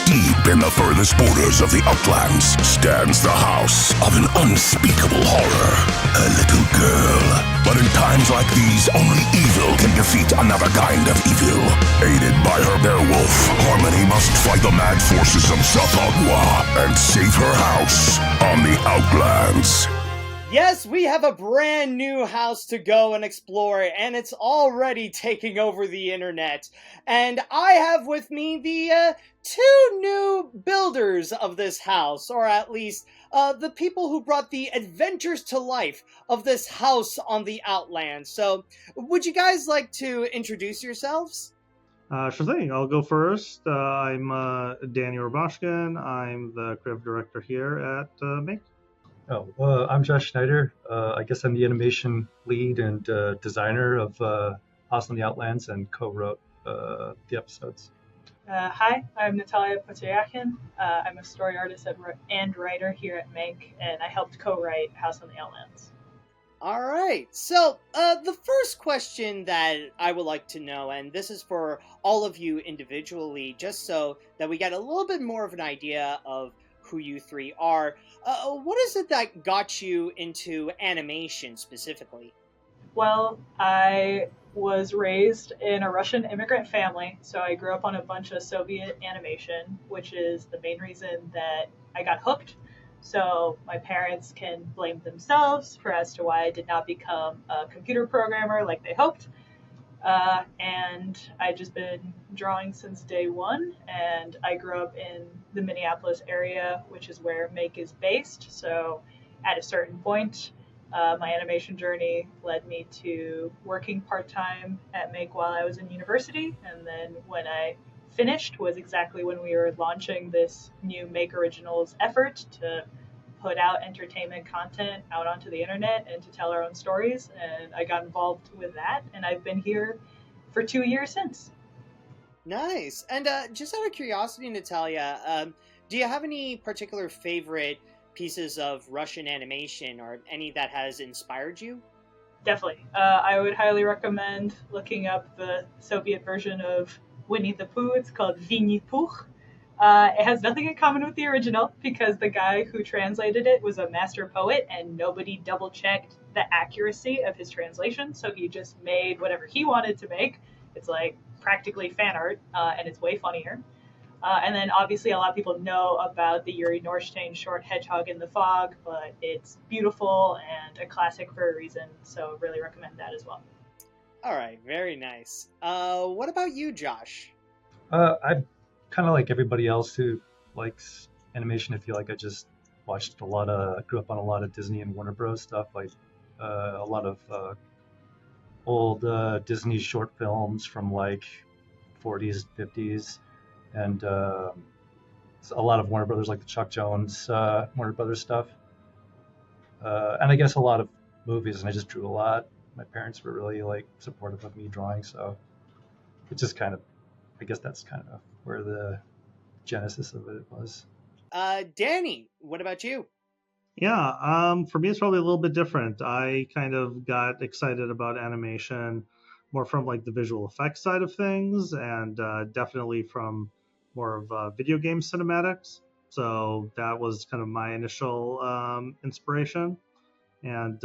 Deep in the furthest borders of the Outlands stands the house of an unspeakable horror. A little girl. But in times like these, only evil can defeat another kind of evil. Aided by her werewolf, Harmony must fight the mad forces of Zathagwa and save her house on the Outlands. Yes, we have a brand new house to go and explore, and it's already taking over the internet. And I have with me the two new builders of this house, or at least the people who brought the adventures to life of this house on the Outlands. So, would you guys like to introduce yourselves? Sure thing. I'll go first. I'm Danny Robashkin. I'm the creative director here at Make. I'm Josh Schneider. I guess I'm the animation lead and designer of House on the Outlands and co-wrote the episodes. Hi, I'm Natalia Poteryakhin. I'm a story artist and writer here at Make, and I helped co-write House on the Outlands. All right. So, the first question that I would like to know, and this is for all of you individually, just so that we get a little bit more of an idea of who you three are. What is it that got you into animation specifically? Well, I was raised in a Russian immigrant family, so I grew up on a bunch of Soviet animation, which is the main reason that I got hooked. So my parents can blame themselves for as to why I did not become a computer programmer like they hoped. And I've just been drawing since day one, and I grew up in the Minneapolis area, which is where Make is based. So at a certain point, my animation journey led me to working part-time at Make while I was in university. And then when I finished was exactly when we were launching this new Make Originals effort to put out entertainment content out onto the internet and to tell our own stories. And I got involved with that, and I've been here for 2 years since. Nice. And just out of curiosity, Natalia, do you have any particular favorite pieces of Russian animation or any that has inspired you? Definitely. I would highly recommend looking up the Soviet version of Winnie the Pooh. It's called Vinny Pooh. It has nothing in common with the original because the guy who translated it was a master poet and nobody double checked the accuracy of his translation. So he just made whatever he wanted to make. It's like practically fan art, and it's way funnier. And then obviously a lot of people know about the Yuri Norstein short Hedgehog in the Fog, but it's beautiful and a classic for a reason. So really recommend that as well. All right, very nice. What about you, Josh? I'm kind of like everybody else who likes animation. I feel like I just watched grew up on a lot of Disney and Warner Bros. Stuff, like a lot of old Disney short films from like 40s, 50s, and a lot of Warner Brothers, like the Chuck Jones Warner Brothers stuff. And I guess a lot of movies, and I just drew a lot. My parents were really like supportive of me drawing, so it just kind of, I guess that's kind of where the genesis of it was. Danny, what about you? Yeah, for me it's probably a little bit different. I kind of got excited about animation more from like the visual effects side of things, and definitely from more of video game cinematics. So that was kind of my initial inspiration, and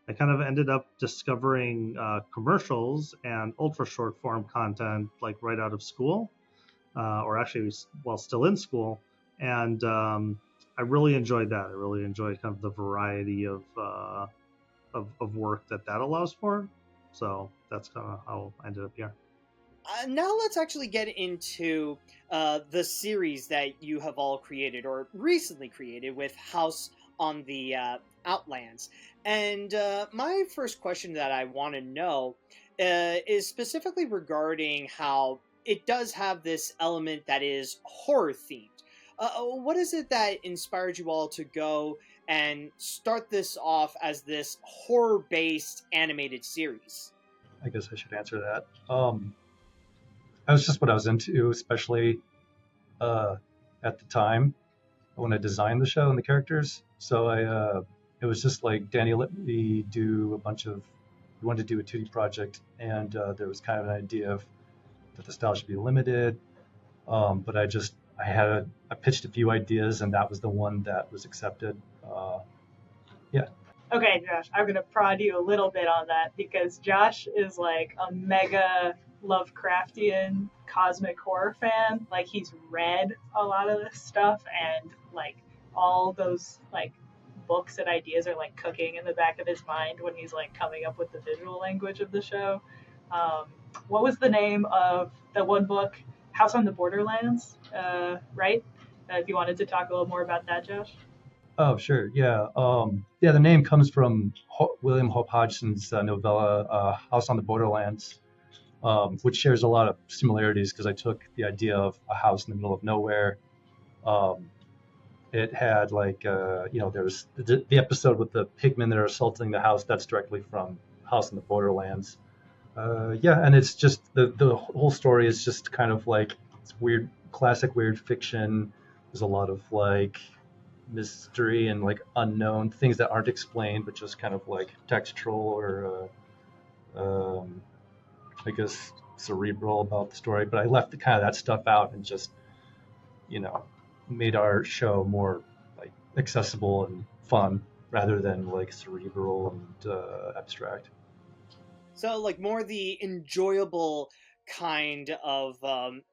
I kind of ended up discovering commercials and ultra short form content like right out of school, or actually while still in school, and I really enjoyed that. I really enjoyed kind of the variety of work that allows for. So that's kind of how I ended up here. Now let's actually get into the series that you have all created or recently created with House on the Outlands. And my first question that I want to know is specifically regarding how it does have this element that is horror themed. What is it that inspired you all to go and start this off as this horror-based animated series? I guess I should answer that. That was just what I was into, especially at the time when I designed the show and the characters. So it was just like Danny let me do we wanted to do a 2D project, and there was kind of an idea of that the style should be limited, But I pitched a few ideas, and that was the one that was accepted. Yeah. Okay, Josh, I'm gonna prod you a little bit on that because Josh is like a mega Lovecraftian cosmic horror fan. Like he's read a lot of this stuff and like all those like books and ideas are like cooking in the back of his mind when he's like coming up with the visual language of the show. Um, what was the name of the one book, House on the Borderlands? Right? If you wanted to talk a little more about that, Josh. Oh, sure. Yeah. Yeah. The name comes from William Hope Hodgson's novella "House on the Borderlands," which shares a lot of similarities because I took the idea of a house in the middle of nowhere. Um, it had like there's the episode with the pigmen that are assaulting the house. That's directly from House on the Borderlands. Yeah, and it's just the whole story is just kind of like it's weird, classic weird fiction. There's a lot of like mystery and like unknown things that aren't explained, but just kind of like textural or I guess cerebral about the story. But I left the kind of that stuff out and just you know made our show more like accessible and fun rather than like cerebral and abstract. So, like, more the enjoyable kind of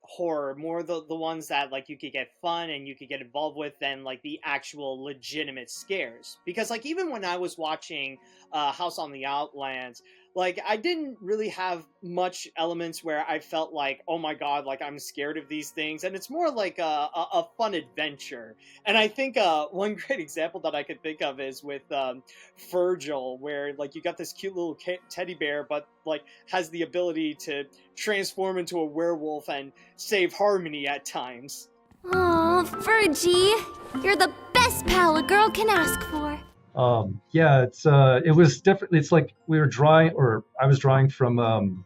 horror, more the ones that, like, you could get fun and you could get involved with than, like, the actual legitimate scares. Because, like, even when I was watching House on the Outlands, like, I didn't really have much elements where I felt like, oh my god, like, I'm scared of these things. And it's more like a fun adventure. And I think one great example that I could think of is with Furgil, where like you got this cute little teddy bear, but like has the ability to transform into a werewolf and save Harmony at times. Aw, Furgy, you're the best pal a girl can ask for. Yeah, it was different. It's like we were drawing, or I was drawing from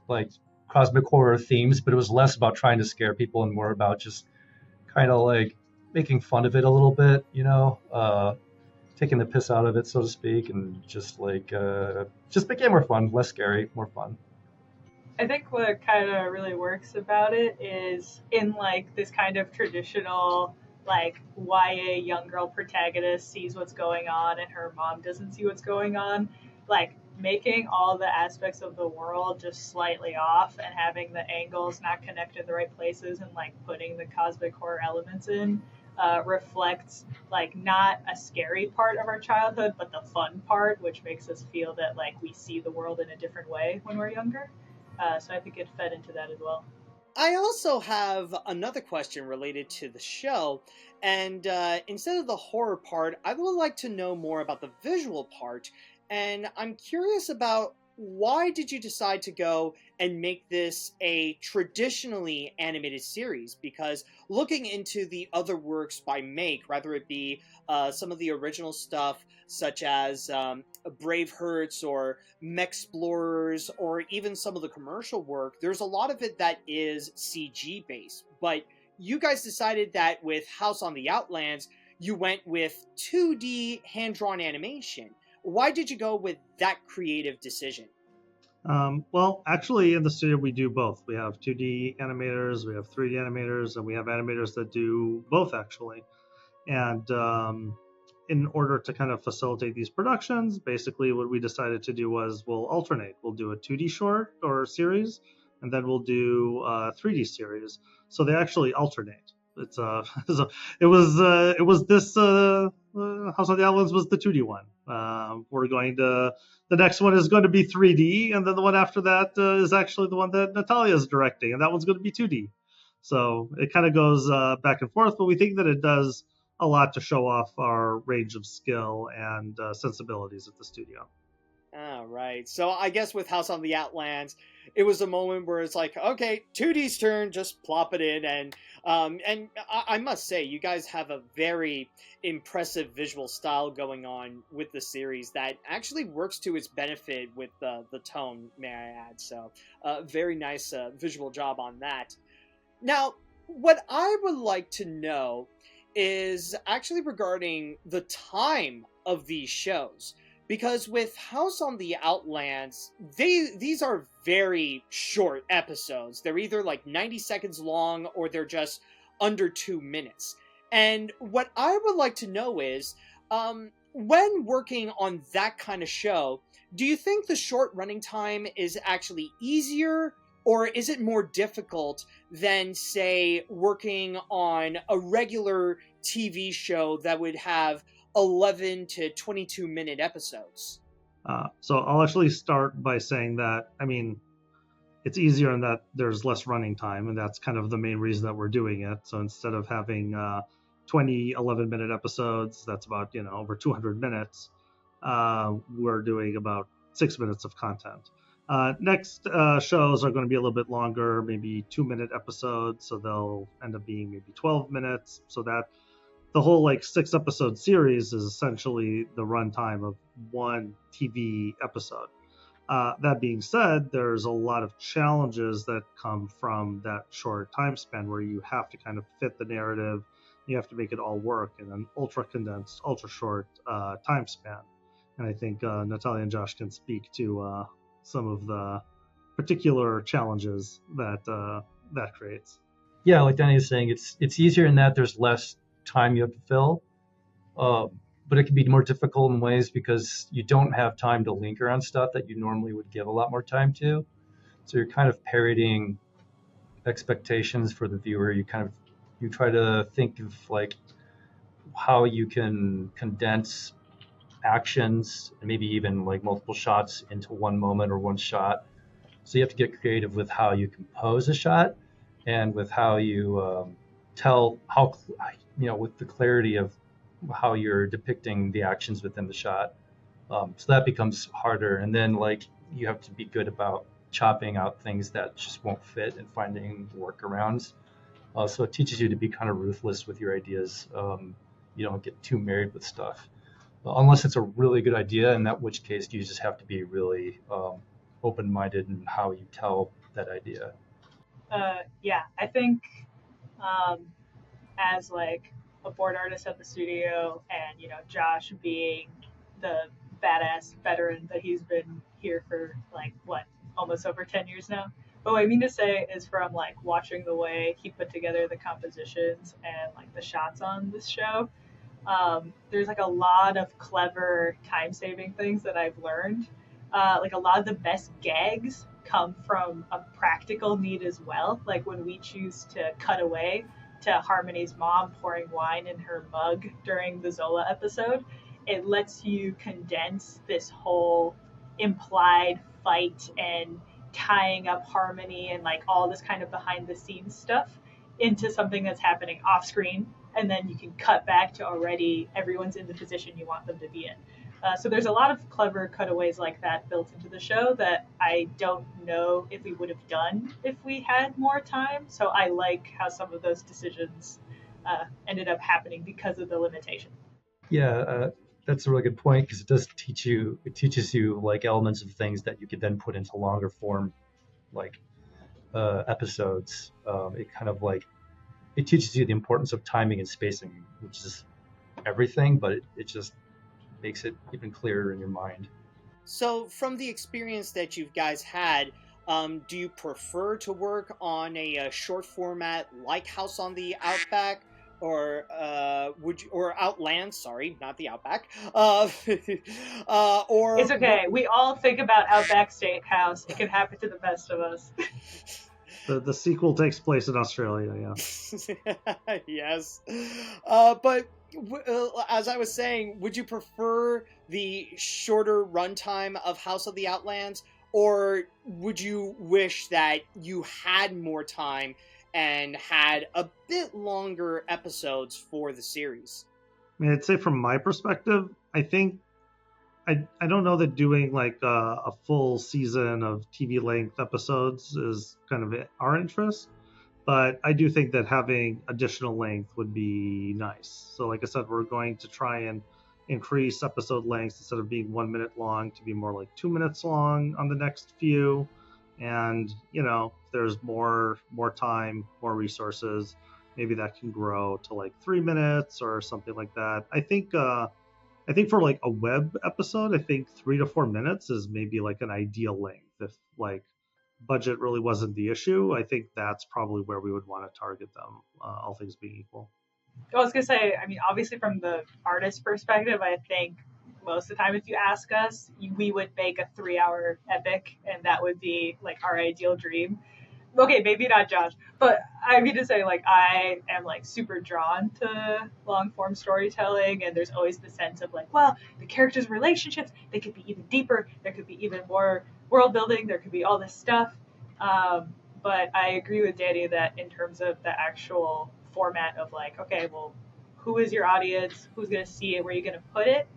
like cosmic horror themes, but it was less about trying to scare people and more about just kind of like making fun of it a little bit, taking the piss out of it, so to speak, and just making it more fun, less scary, more fun. I think what kind of really works about it is in like this kind of traditional like YA young girl protagonist sees what's going on and her mom doesn't see what's going on, like making all the aspects of the world just slightly off and having the angles not connect in the right places and like putting the cosmic horror elements in reflects like not a scary part of our childhood but the fun part, which makes us feel that like we see the world in a different way when we're younger. So I think it fed into that as well. I also have another question related to the show, and instead of the horror part, I would like to know more about the visual part, and I'm curious about why did you decide to go and make this a traditionally animated series? Because looking into the other works by Make, whether it be some of the original stuff such as Brave Hertz or Mexplorers or even some of the commercial work, there's a lot of it that is CG based. But you guys decided that with House on the Outlands, you went with 2D hand-drawn animation. Why did you go with that creative decision? Well, actually, in the studio, we do both. We have 2D animators, we have 3D animators, and we have animators that do both, actually. And in order to kind of facilitate these productions, basically what we decided to do was we'll alternate. We'll do a 2D short or series, and then we'll do a 3D series. So they actually alternate. It's so it was this House of the Outlands was the 2D one. The next one is going to be 3D, and then the one after that is actually the one that Natalia is directing, and that one's going to be 2D. So it kind of goes back and forth, but we think that it does a lot to show off our range of skill and sensibilities at the studio. All right. So I guess with House on the Outlands, it was a moment where it's like, okay, 2D's turn, just plop it in, and I must say, you guys have a very impressive visual style going on with the series that actually works to its benefit with the tone, may I add. So, very nice visual job on that. Now, what I would like to know is actually regarding the time of these shows. Because with House on the Outlands, these are very short episodes. They're either like 90 seconds long or they're just under 2 minutes. And what I would like to know is, when working on that kind of show, do you think the short running time is actually easier, or is it more difficult than, say, working on a regular TV show that would have 11 to 22 minute episodes? So I'll actually start by saying that, I mean, it's easier in that there's less running time, and that's kind of the main reason that we're doing it. So instead of having 20 11-minute episodes, that's about, over 200 minutes, we're doing about 6 minutes of content. Next shows are going to be a little bit longer, maybe 2-minute episodes, so they'll end up being maybe 12 minutes. So that the whole 6-episode series is essentially the runtime of one TV episode. That being said, there's a lot of challenges that come from that short time span where you have to kind of fit the narrative, you have to make it all work in an ultra condensed, ultra short time span. And I think Natalia and Josh can speak to some of the particular challenges that that creates. Yeah, like Danny is saying, it's easier in that there's less time you have to fill, but it can be more difficult in ways because you don't have time to linger on stuff that you normally would give a lot more time to. So you're kind of parodying expectations for the viewer. You try to think of how you can condense actions and maybe even multiple shots into one moment or one shot. So you have to get creative with how you compose a shot and with how you tell how, with the clarity of how you're depicting the actions within the shot. So that becomes harder. And then you have to be good about chopping out things that just won't fit and finding workarounds. So it teaches you to be kind of ruthless with your ideas. You don't get too married with stuff. Unless it's a really good idea, in that which case you just have to be really open-minded in how you tell that idea. Yeah, I think as a board artist at the studio, and Josh being the badass veteran that he's been here for almost over 10 years now. But what I mean to say is, from watching the way he put together the compositions and the shots on this show, there's a lot of clever time-saving things that I've learned. A lot of the best gags come from a practical need as well. When we choose to cut away to Harmony's mom pouring wine in her mug during the Zola episode, it lets you condense this whole implied fight and tying up Harmony and all this kind of behind the scenes stuff into something that's happening off screen, and then you can cut back to already everyone's in the position you want them to be in. So there's a lot of clever cutaways like that built into the show that I don't know if we would have done if we had more time. So I like how some of those decisions ended up happening because of the limitation. Yeah, that's a really good point, because it teaches you elements of things that you could then put into longer form episodes. It kind of it teaches you the importance of timing and spacing, which is everything, but it just makes it even clearer in your mind. So from the experience that you guys had, do you prefer to work on a short format like House on the Outback, or or Outlands? Sorry, not the Outback. Or it's okay. We all think about Outback Steakhouse. It can happen to the best of us. The sequel takes place in Australia, yeah. Yes. But as I was saying, would you prefer the shorter runtime of House of the Outlands, or would you wish that you had more time and had a bit longer episodes for the series? I mean, I'd say from my perspective, I think I don't know that doing a full season of TV length episodes is kind of our interest, but I do think that having additional length would be nice. So like I said, we're going to try and increase episode lengths instead of being 1 minute long to be more 2 minutes long on the next few. And, if there's more time, more resources, maybe that can grow to 3 minutes or something like that. I think I think for like a web episode, I think 3 to 4 minutes is maybe like an ideal length. If like budget really wasn't the issue, I think that's probably where we would want to target them, all things being equal. I was gonna say, I mean, obviously from the artist perspective, I think most of the time, if you ask us, we would make a 3-hour epic, and that would be like our ideal dream. Okay, maybe not Josh, but I mean to say, like, I am like super drawn to long form storytelling, and there's always the sense of like, well, the characters' relationships, they could be even deeper, there could be even more world building, there could be all this stuff. But I agree with Danny that in terms of the actual format of like, okay, well, who is your audience? Who's going to see it? Where are you going to put it?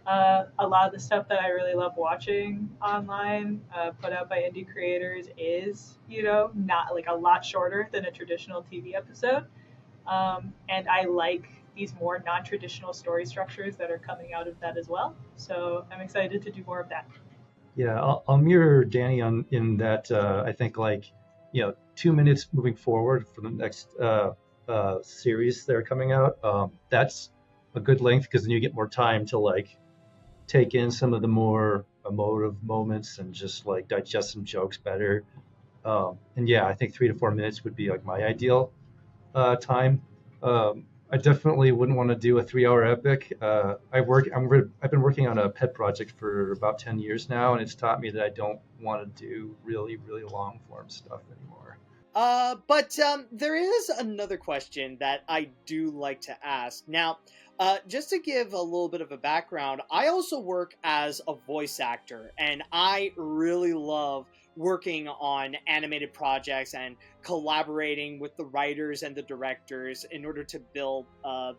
A lot of the stuff that I really love watching online, put out by indie creators, is, you know, not like a lot shorter than a traditional TV episode. And I like these more non-traditional story structures that are coming out of that as well. So I'm excited to do more of that. Yeah, I'll mirror Danny on in that I think like 2 minutes moving forward for the next series that are coming out. That's a good length because then you get more time to like take in some of the more emotive moments and just like digest some jokes better. And yeah, I think 3 to 4 minutes would be like my ideal time. I definitely wouldn't want to do a 3-hour epic. I've been working on a pet project for about 10 years now, and it's taught me that I don't want to do really, really long form stuff anymore. But there is another question that I do like to ask. Now, just to give a little bit of a background, I also work as a voice actor, and I really love working on animated projects and collaborating with the writers and the directors in order to build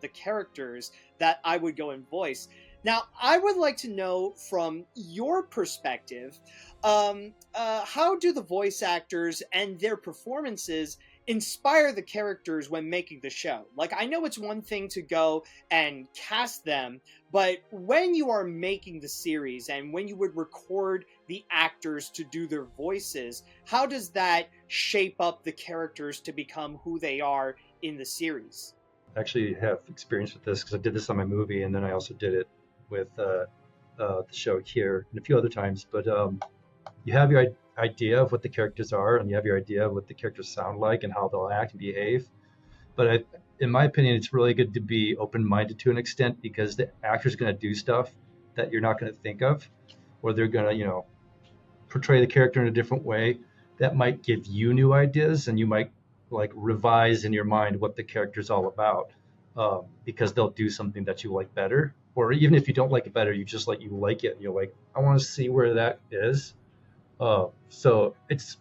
the characters that I would go and voice. Now, I would like to know from your perspective, how do the voice actors and their performances inspire the characters when making the show? Like, I know it's one thing to go and cast them, but when you are making the series and when you would record the actors to do their voices, how does that shape up the characters to become who they are in the series? I actually have experience with this because I did this on my movie, and then I also did it with the show here and a few other times. But you have your idea of what the characters are, and you have your idea of what the characters sound like and how they'll act and behave. But in my opinion, it's really good to be open-minded to an extent because the actor's going to do stuff that you're not going to think of, or they're going to, portray the character in a different way that might give you new ideas, and you might like revise in your mind what the character's all about, because they'll do something that you like better, or even if you don't like it better, you just like it, and you're like, I want to see where that is. So it's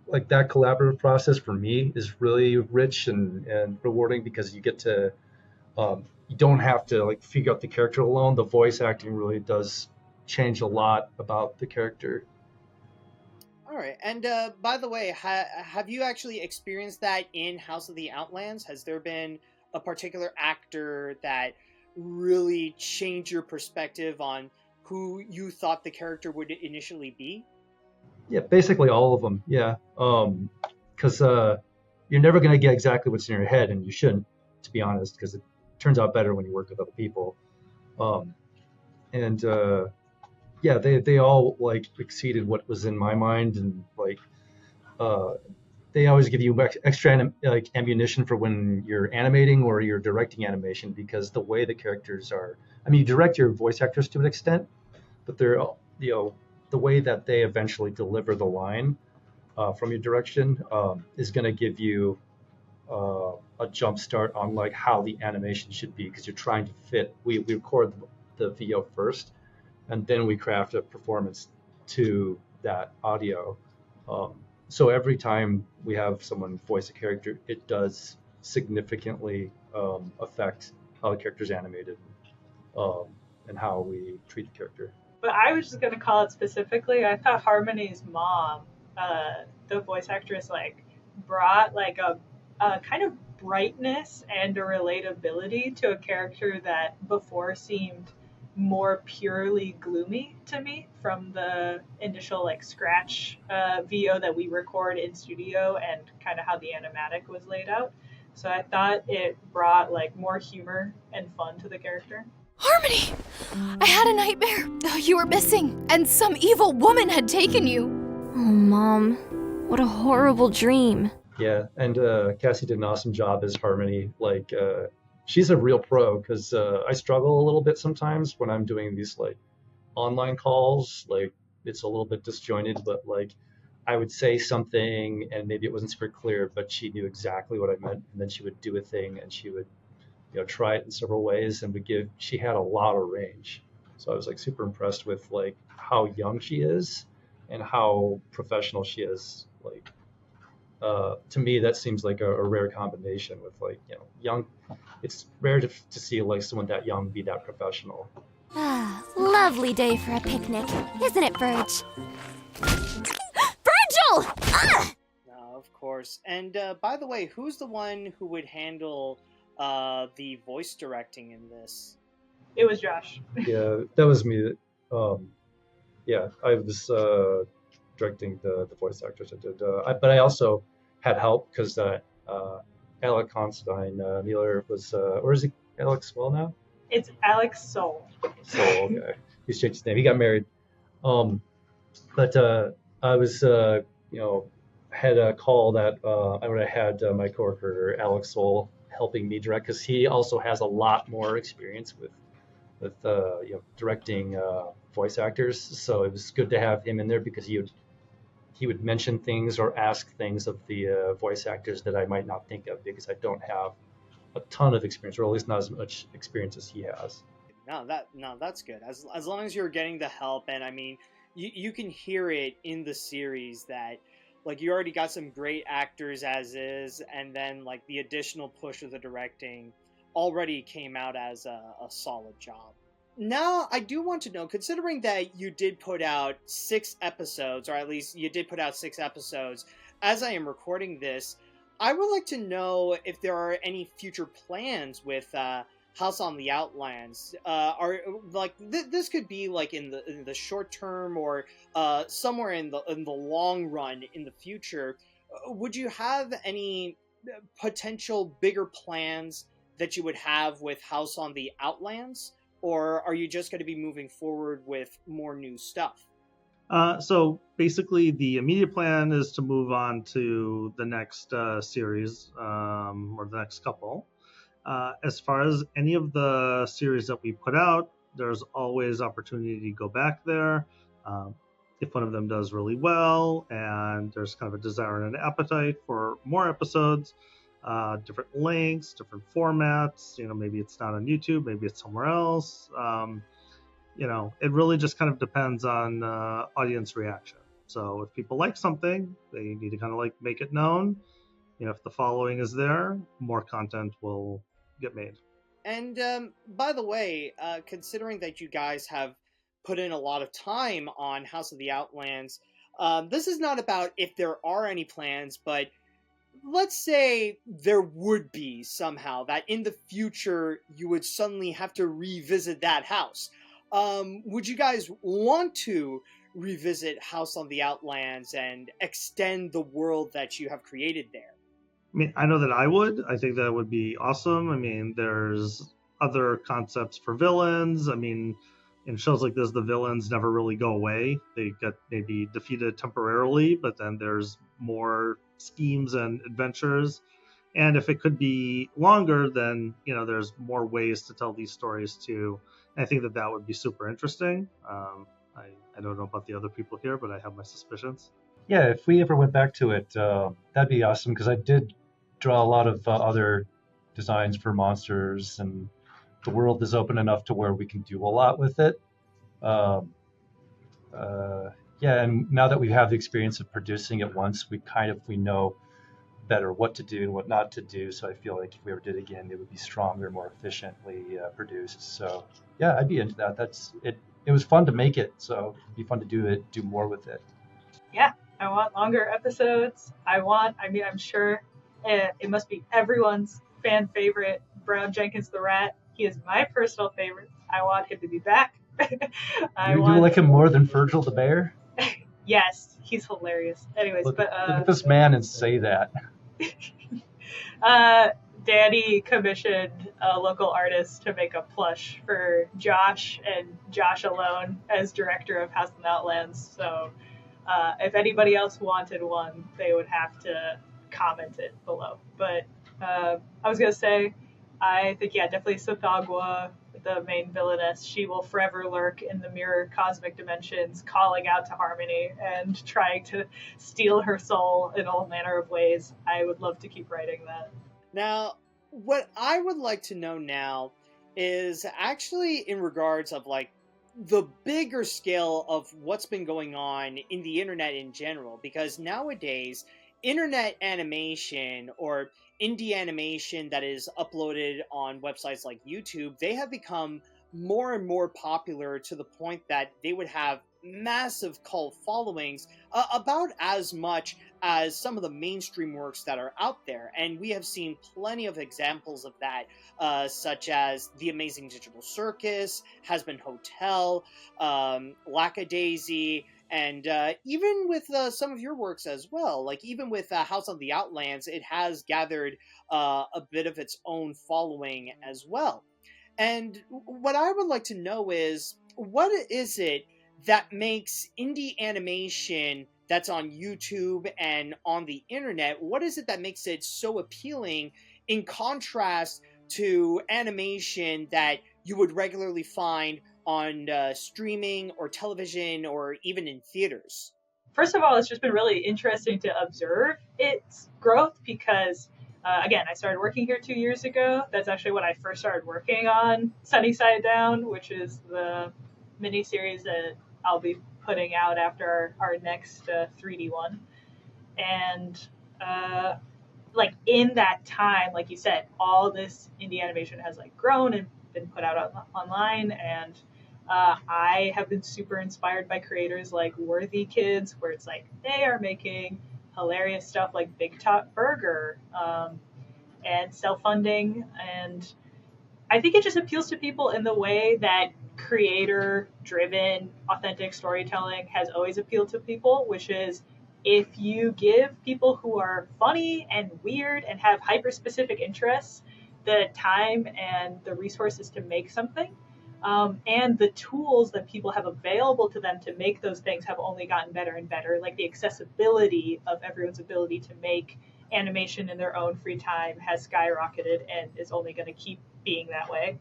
like that collaborative process for me is really rich and rewarding because you get to you don't have to like figure out the character alone. The voice acting really does change a lot about the character. All right. And by the way, have you actually experienced that in House of the Outlands? Has there been a particular actor that really changed your perspective on who you thought the character would initially be? Yeah, basically all of them. Yeah, because you're never going to get exactly what's in your head, and you shouldn't, to be honest, because it turns out better when you work with other people. Um, and yeah, they all like exceeded what was in my mind, and like uh, they always give you extra like ammunition for when you're animating or you're directing animation because the way the characters are. I mean, you direct your voice actors to an extent, but they're the way that they eventually deliver the line from your direction is going to give you a jump start on like how the animation should be because you're trying to fit. We record the video first, and then we craft a performance to that audio. So every time we have someone voice a character, it does significantly affect how the character's animated um, and how we treat the character. But I was just gonna call it specifically. I thought Harmony's mom, the voice actress, like brought like a kind of brightness and a relatability to a character that before seemed more purely gloomy to me from the initial like scratch VO that we record in studio and kind of how the animatic was laid out. So I thought it brought like more humor and fun to the character. Harmony! I had a nightmare. You were missing, and some evil woman had taken you. Oh, Mom. What a horrible dream. Yeah, and Cassie did an awesome job as Harmony. Like, she's a real pro, because I struggle a little bit sometimes when I'm doing these, like, online calls. Like, it's a little bit disjointed, but, like, I would say something, and maybe it wasn't super clear, but she knew exactly what I meant, and then she would do a thing, and she would, try it in several ways, and she had a lot of range. So I was, like, super impressed with, like, how young she is and how professional she is. Like, to me, that seems like a rare combination with, like, young. It's rare to see, like, someone that young be that professional. Ah, lovely day for a picnic, isn't it, Verge? Virgil! Ah! No, of course. And by the way, who's the one who would handle the voice directing in this? It was Josh. Yeah, that was me. Yeah, I was directing the voice actors. I did, but I also had help because Alec Constantine Mueller was, or is he Alex Well now? It's Alex Soul. Soul, okay. He's changed his name. He got married. But I was, had a call that I would have had my coworker Alex Soul helping me direct, because he also has a lot more experience with directing voice actors. So it was good to have him in there, because he would mention things or ask things of the voice actors that I might not think of, because I don't have a ton of experience, or at least not as much experience as he has. No, that's good. As long as you're getting the help, and I mean, you can hear it in the series that, like, you already got some great actors as is, and then, like, the additional push of the directing already came out as a solid job. Now, I do want to know, considering that you did put out 6 episodes, or at least you did put out 6 episodes, as I am recording this, I would like to know if there are any future plans with House on the Outlands. This could be like in the short term, or somewhere in the long run in the future. Would you have any potential bigger plans that you would have with House on the Outlands, or are you just going to be moving forward with more new stuff? So basically, the immediate plan is to move on to the next series, or the next couple. As far as any of the series that we put out, there's always opportunity to go back there. If one of them does really well and there's kind of a desire and an appetite for more episodes, different lengths, different formats, maybe it's not on YouTube, maybe it's somewhere else. It really just kind of depends on audience reaction. So if people like something, they need to kind of like make it known. If the following is there, more content will get made. And by the way, considering that you guys have put in a lot of time on House of the Outlands, this is not about if there are any plans, but let's say there would be somehow that in the future you would suddenly have to revisit that house. Would you guys want to revisit House on the Outlands and extend the world that you have created there? I mean, I know that I would. I think that would be awesome. I mean, there's other concepts for villains. I mean, in shows like this, the villains never really go away. They get maybe defeated temporarily, but then there's more schemes and adventures. And if it could be longer, then, there's more ways to tell these stories too. I think that would be super interesting. I don't know about the other people here, but I have my suspicions. Yeah, if we ever went back to it, that'd be awesome, because I did draw a lot of other designs for monsters, and the world is open enough to where we can do a lot with it. Yeah, and now that we have the experience of producing it once, we know better what to do and what not to do. So I feel like if we ever did it again, it would be stronger, more efficiently produced. So yeah, I'd be into that. That's it. It was fun to make it, so it'd be fun to do more with it. Yeah, I want longer episodes. I'm sure it must be everyone's fan favorite, Brown Jenkins the Rat. He is my personal favorite. I want him to be back. You like him more than Furgil the Bear? Yes, he's hilarious. Anyways, look at this man and say that. Danny commissioned a local artist to make a plush for Josh and Josh alone as director of House on the Outlands. So if anybody else wanted one, they would have to comment it below. But I was going to say, I think, yeah, definitely Sathagwa, the main villainess. She will forever lurk in the mirror cosmic dimensions, calling out to Harmony and trying to steal her soul in all manner of ways. I would love to keep writing that. Now, what I would like to know now is actually in regards of like the bigger scale of what's been going on in the internet in general, because nowadays internet animation or indie animation that is uploaded on websites like YouTube, they have become more and more popular to the point that they would have massive cult followings, about as much as some of the mainstream works that are out there. And we have seen plenty of examples of that, such as The Amazing Digital Circus, Has-Been Hotel, Lackadaisy, and even with some of your works as well. Like even with House on the Outlands, it has gathered a bit of its own following as well. And what I would like to know is, what is it that makes indie animation that's on YouTube and on the internet, what is it that makes it so appealing in contrast to animation that you would regularly find on streaming or television or even in theaters? First of all, it's just been really interesting to observe its growth because, again, I started working here 2 years ago. That's actually when I first started working on Sunny Side Down, which is the miniseries that I'll be putting out after our next 3D one. And like in that time, like you said, all this indie animation has like grown and been put out online, and I have been super inspired by creators like Worthy Kids, where it's like they are making hilarious stuff like Big Top Burger and self-funding. And I think it just appeals to people in the way that creator-driven, authentic storytelling has always appealed to people, which is if you give people who are funny and weird and have hyper-specific interests the time and the resources to make something, and the tools that people have available to them to make those things have only gotten better and better. Like the accessibility of everyone's ability to make animation in their own free time has skyrocketed and is only going to keep being that way.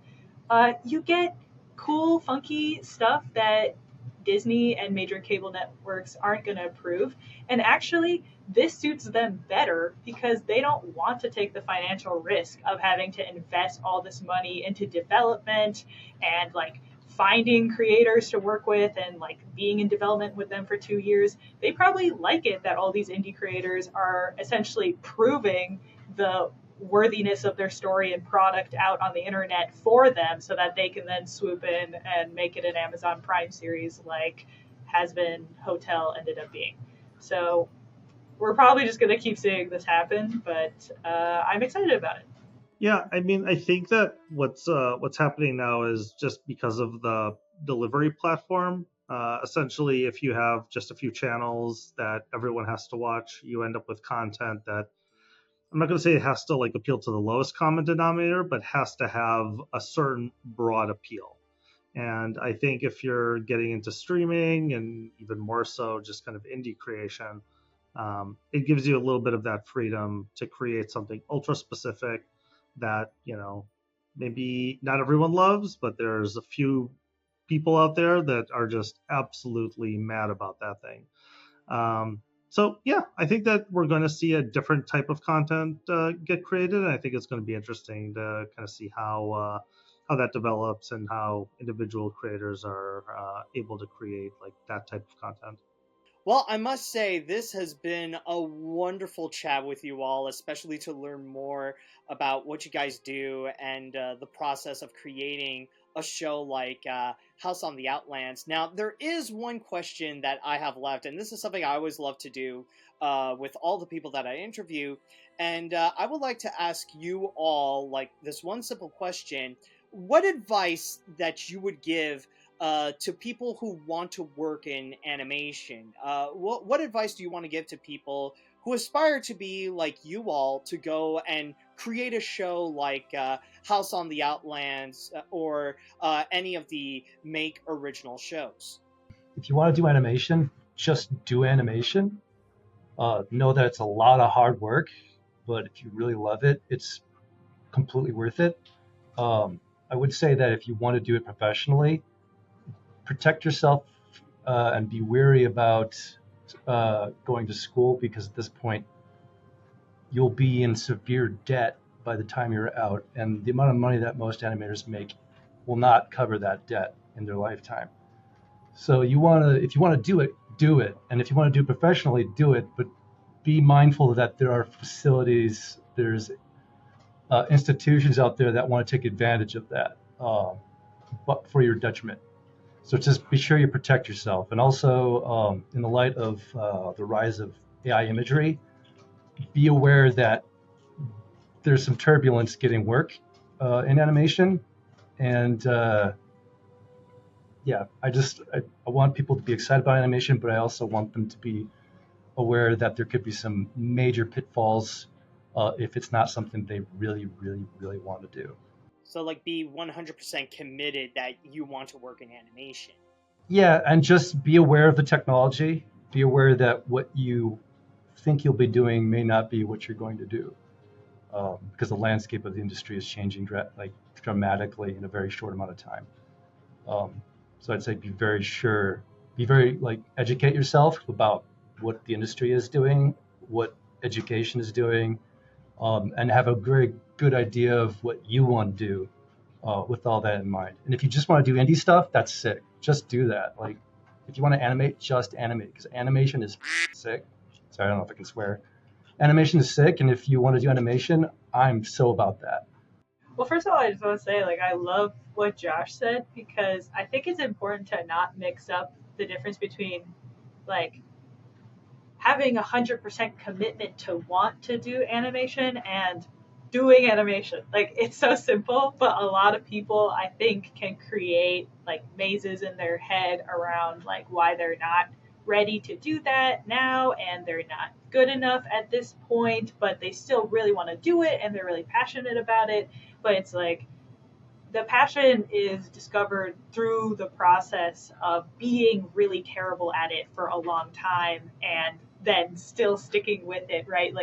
You get cool, funky stuff that Disney and major cable networks aren't going to approve. And actually, this suits them better because they don't want to take the financial risk of having to invest all this money into development and like finding creators to work with and like being in development with them for 2 years. They probably like it that all these indie creators are essentially proving the worthiness of their story and product out on the internet for them so that they can then swoop in and make it an Amazon Prime series like Has-Been Hotel ended up being. So we're probably just going to keep seeing this happen, but I'm excited about it. Yeah, I mean, I think that what's happening now is just because of the delivery platform. Essentially, if you have just a few channels that everyone has to watch, you end up with content that I'm not going to say it has to like appeal to the lowest common denominator, but has to have a certain broad appeal. And I think if you're getting into streaming and even more so just kind of indie creation, it gives you a little bit of that freedom to create something ultra specific that, you know, maybe not everyone loves, but there's a few people out there that are just absolutely mad about that thing. So yeah, I think that we're going to see a different type of content get created, and I think it's going to be interesting to kind of see how that develops and how individual creators are able to create like that type of content. Well, I must say, this has been a wonderful chat with you all, especially to learn more about what you guys do and the process of creating a show like House on the Outlands. Now, there is one question that I have left, and this is something I always love to do with all the people that I interview. And I would like to ask you all, like, this one simple question. What advice that you would give to people who want to work in animation? What advice do you want to give to people who aspire to be like you all, to go and create a show like House on the Outlands or any of the Make original shows? If you want to do animation, just do animation. Know that it's a lot of hard work, but if you really love it, it's completely worth it. I would say that if you want to do it professionally, protect yourself and be wary about going to school, because at this point you'll be in severe debt by the time you're out, and the amount of money that most animators make will not cover that debt in their lifetime. So if you want to do it, and if you want to do it professionally, do it, but be mindful that there are facilities, there's institutions out there that want to take advantage of that, but for your detriment. So just be sure you protect yourself. And also, in the light of the rise of AI imagery, be aware that there's some turbulence getting work in animation. And yeah, I want people to be excited about animation, but I also want them to be aware that there could be some major pitfalls if it's not something they really, really, really want to do. So, like, be 100% committed that you want to work in animation. Yeah, and just be aware of the technology. Be aware that what you think you'll be doing may not be what you're going to do, because the landscape of the industry is changing dramatically in a very short amount of time. So I'd say be very educate yourself about what the industry is doing, what education is doing, and have a very good idea of what you want to do with all that in mind. And if you just want to do indie stuff, that's sick. Just do that. Like, if you want to animate, just animate, because animation is sick. Sorry, I don't know if I can swear. Animation is sick, and if you want to do animation, I'm so about that. Well, first of all, I just want to say, I love what Josh said, because I think it's important to not mix up the difference between, having 100% commitment to want to do animation and doing animation. It's so simple, but a lot of people, I think, can create, mazes in their head around, why they're not ready to do that now, and they're not good enough at this point, but they still really want to do it, and they're really passionate about it. But it's the passion is discovered through the process of being really terrible at it for a long time and then still sticking with it, right?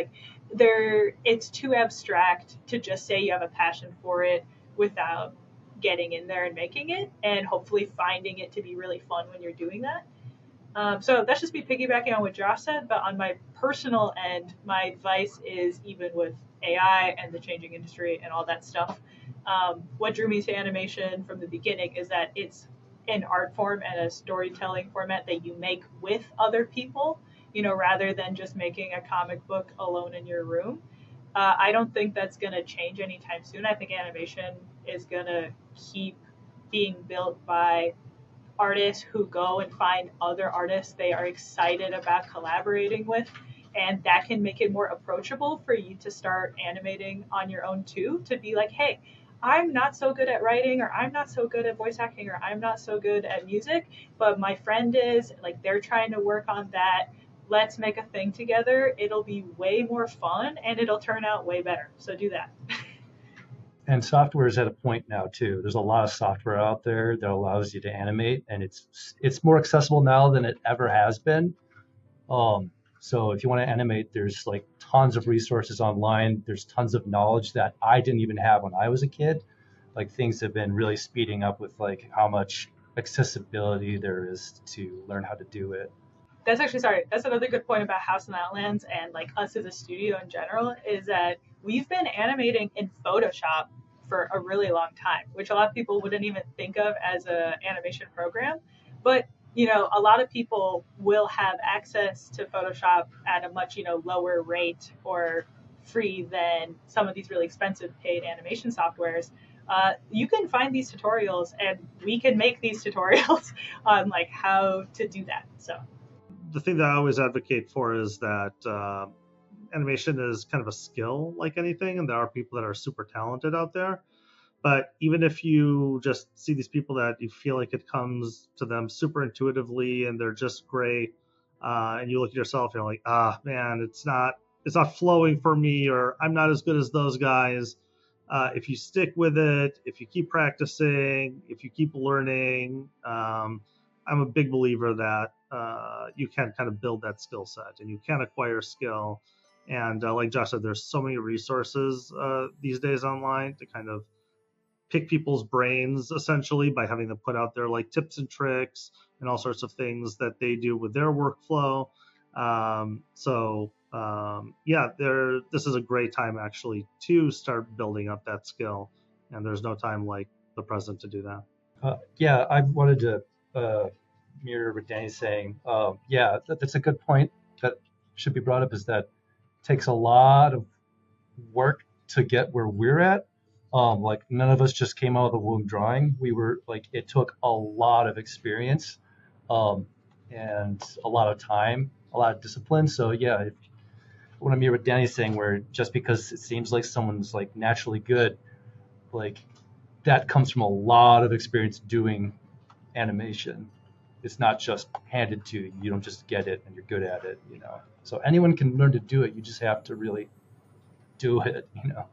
It's too abstract to just say you have a passion for it without getting in there and making it, and hopefully finding it to be really fun when you're doing that. So that's just me piggybacking on what Josh said, but on my personal end, my advice is, even with AI and the changing industry and all that stuff, what drew me to animation from the beginning is that it's an art form and a storytelling format that you make with other people, rather than just making a comic book alone in your room. I don't think that's going to change anytime soon. I think animation is going to keep being built by artists who go and find other artists they are excited about collaborating with, and that can make it more approachable for you to start animating on your own too, to be like, hey, I'm not so good at writing, or I'm not so good at voice acting, or I'm not so good at music, but my friend is, they're trying to work on that. Let's make a thing together. It'll be way more fun, and it'll turn out way better. So do that. And software is at a point now too. There's a lot of software out there that allows you to animate, and it's more accessible now than it ever has been. So if you want to animate, there's tons of resources online. There's tons of knowledge that I didn't even have when I was a kid. Things have been really speeding up with how much accessibility there is to learn how to do it. That's another good point about House and Outlands and us as a studio in general, is that we've been animating in Photoshop for a really long time, which a lot of people wouldn't even think of as an animation program. But, a lot of people will have access to Photoshop at a much, lower rate or free than some of these really expensive paid animation softwares. You can find these tutorials, and we can make these tutorials on how to do that. So the thing that I always advocate for is that animation is kind of a skill like anything, and there are people that are super talented out there. But even if you just see these people that you feel like it comes to them super intuitively and they're just great, and you look at yourself and you're like, man, it's not it's not flowing for me, or I'm not as good as those guys. If you stick with it, if you keep practicing, if you keep learning, I'm a big believer that you can kind of build that skill set and you can acquire skill. And like Josh said, there's so many resources these days online to kind of pick people's brains essentially by having them put out their like tips and tricks and all sorts of things that they do with their workflow. Yeah, this is a great time actually to start building up that skill, and there's no time like the present to do that. Yeah, I wanted to mirror what Danny's saying. Yeah, that's a good point that should be brought up, is that it takes a lot of work to get where we're at. Like none of us just came out of the womb drawing. We were like, it took a lot of experience, and a lot of time, a lot of discipline. So yeah, I want to mirror what Danny's saying, where just because it seems like someone's like naturally good, like that comes from a lot of experience doing animation. It's not just handed to you. You don't just get it and you're good at it, you know. So anyone can learn to do it. You just have to really do it, you know.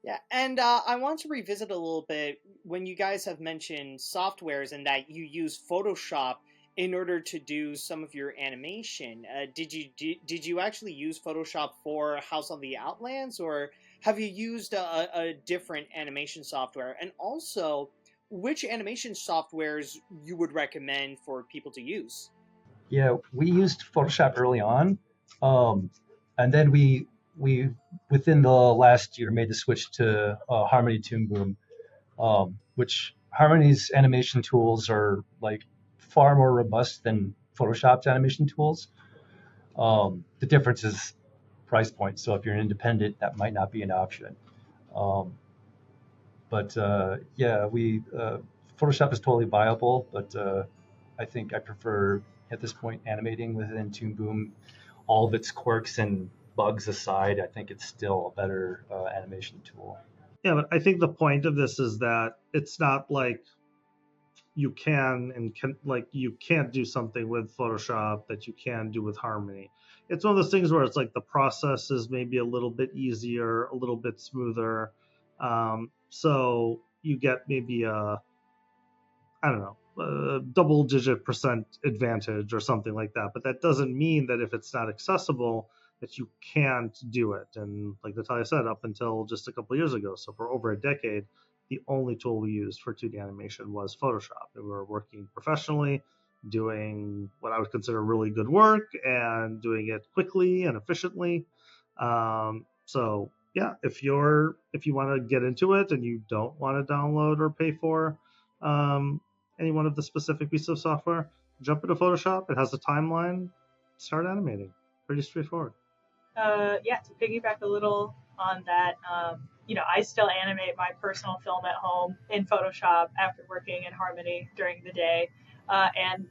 Yeah, and I want to revisit a little bit when you guys have mentioned softwares and that you use Photoshop in order to do some of your animation. Did you actually use Photoshop for House on the Outlands, or have you used a different animation software? And also, which animation softwares you would recommend for people to use? Yeah, we used Photoshop early on, and then we within the last year made the switch to Harmony Toon Boom, which Harmony's animation tools are like far more robust than Photoshop's animation tools. The difference is price point. So if you're an independent, that might not be an option. Um, but yeah, we Photoshop is totally viable, but I think I prefer at this point animating within Toon Boom. All of its quirks and bugs aside, I think it's still a better animation tool. Yeah, but I think the point of this is that it's not like you can't do something with Photoshop that you can do with Harmony. It's one of those things where it's like the process is maybe a little bit easier, a little bit smoother. So you get maybe I don't know, a double-digit percent advantage or something like that. But that doesn't mean that if it's not accessible, that you can't do it. And like Natalia said, up until just a couple of years ago, so for over a decade, the only tool we used for 2D animation was Photoshop. And we were working professionally, doing what I would consider really good work and doing it quickly and efficiently. So yeah, if you want to get into it and you don't want to download or pay for any one of the specific pieces of software, jump into Photoshop. It has a timeline. Start animating. Pretty straightforward. Yeah, to piggyback a little on that, I still animate my personal film at home in Photoshop after working in Harmony during the day. And,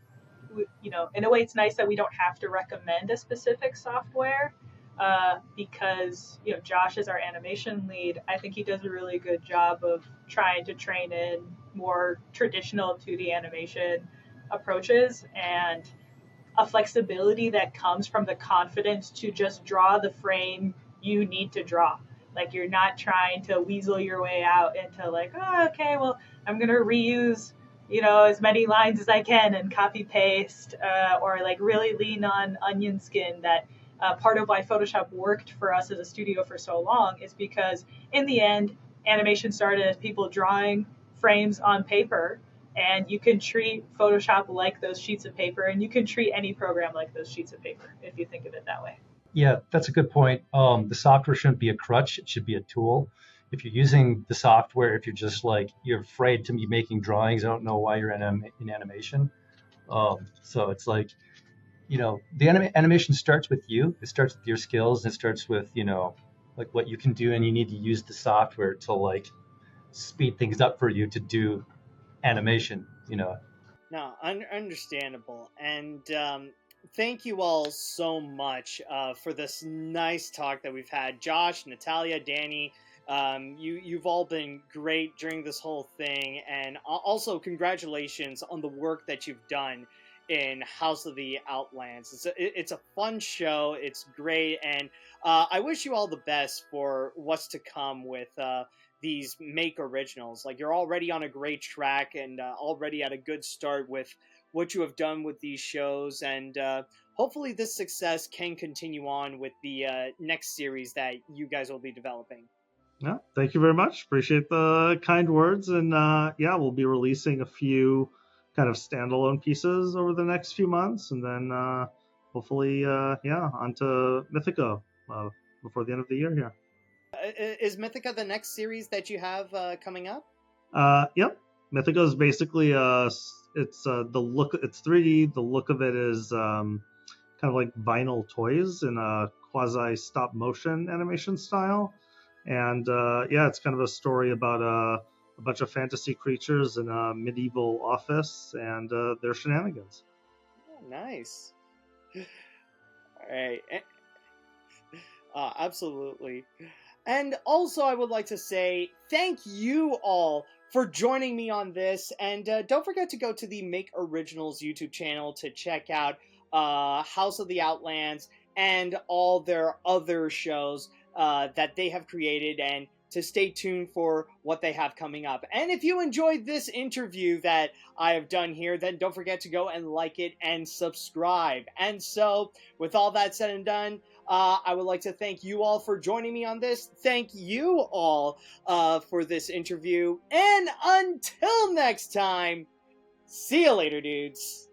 in a way, it's nice that we don't have to recommend a specific software because, Josh is our animation lead. I think he does a really good job of trying to train in more traditional 2D animation approaches and a flexibility that comes from the confidence to just draw the frame you need to draw. Like you're not trying to weasel your way out into like, oh, okay, well, I'm going to reuse, as many lines as I can and copy paste or like really lean on onion skin. That part of why Photoshop worked for us as a studio for so long is because in the end, animation started as people drawing frames on paper. And you can treat Photoshop like those sheets of paper, and you can treat any program like those sheets of paper if you think of it that way. Yeah, that's a good point. The software shouldn't be a crutch. It should be a tool. If you're using the software, if you're just like, you're afraid to be making drawings, I don't know why you're in animation. So it's like, the animation starts with you. It starts with your skills. And it starts with, like what you can do. And you need to use the software to like speed things up for you to do animation. No, understandable. And thank you all so much for this nice talk that we've had. Josh, Natalia, Danny, you've all been great during this whole thing. And also congratulations on the work that you've done in House of the Outlands. It's a fun show. It's great, and I wish you all the best for what's to come with these Make originals. Like, you're already on a great track and already at a good start with what you have done with these shows, and hopefully this success can continue on with the next series that you guys will be developing. Yeah, thank you very much. Appreciate the kind words. And yeah, we'll be releasing a few kind of standalone pieces over the next few months, and then hopefully, yeah, onto Mythica before the end of the year here. Is Mythica the next series that you have coming up? Yep. Mythica is basically it's the look. It's 3D. The look of it is kind of like vinyl toys in a quasi stop motion animation style. And yeah, it's kind of a story about a bunch of fantasy creatures in a medieval office and their shenanigans. Oh, nice. All right. Absolutely. And also, I would like to say thank you all for joining me on this. And don't forget to go to the Make Originals YouTube channel to check out House of the Outlands and all their other shows that they have created, and to stay tuned for what they have coming up. And if you enjoyed this interview that I have done here, then don't forget to go and like it and subscribe. And so, with all that said and done, I would like to thank you all for joining me on this. Thank you all for this interview. And until next time, see you later, dudes.